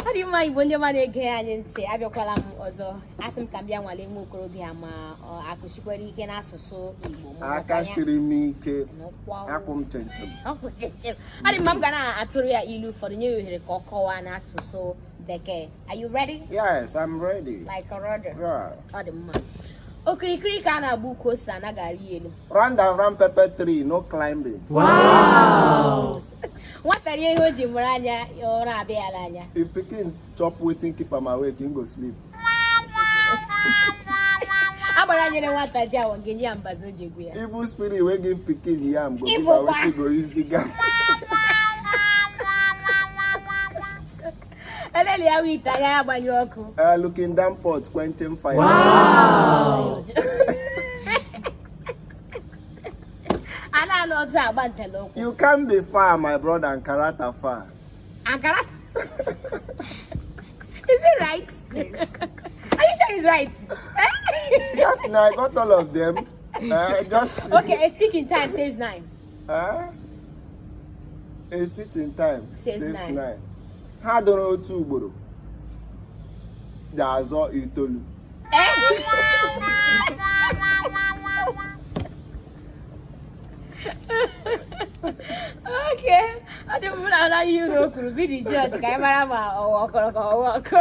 Adi ma Igbo ndị ma na-ege anyị ntị abịakwala m ọzọ asị m ka m bịa nwale nwa okorobịa ma akụchikwara ike n'asụsụ Igbo aka siri m ike akwụ m chenchem. Adi ma m ga na-atụrụ ya ilu ụfọdụ nye ya ohere ka ọ kọwaa n'asụsụ Bekee. Are you ready? Yes, I'm ready. Like a rudder. Yeah. Ọ dị mma. Okirikiri ka a na-agba ukwu ose anaghị arị elu. Round and round pepper tree, no climbing. Wow! Nwata rie ihe o ji mụrụ anya ụra abịa ya n'anya. If pikin chop wetin keep am awake, he go sleep. Agbara nyere nwata ji awọ ga-enye ya mbazi o ji egwu ya. Evil spirit wey give pikin yam go give am wetin go use dig am. Elele ya wita ya agbanyụ ọkụ. Looking down pot, quenching fire. Wow! You can't be far, my brother, and character far. And character? Is it right? Yes. Are you sure it's right? Yes, now I got all of them. Just okay, a stitch in time saves 9. A stitch in time saves 9. How do you know 2 ugboro? That's all itolu. Okay, I don't know how you know. Could be the judge. Camera, or walk.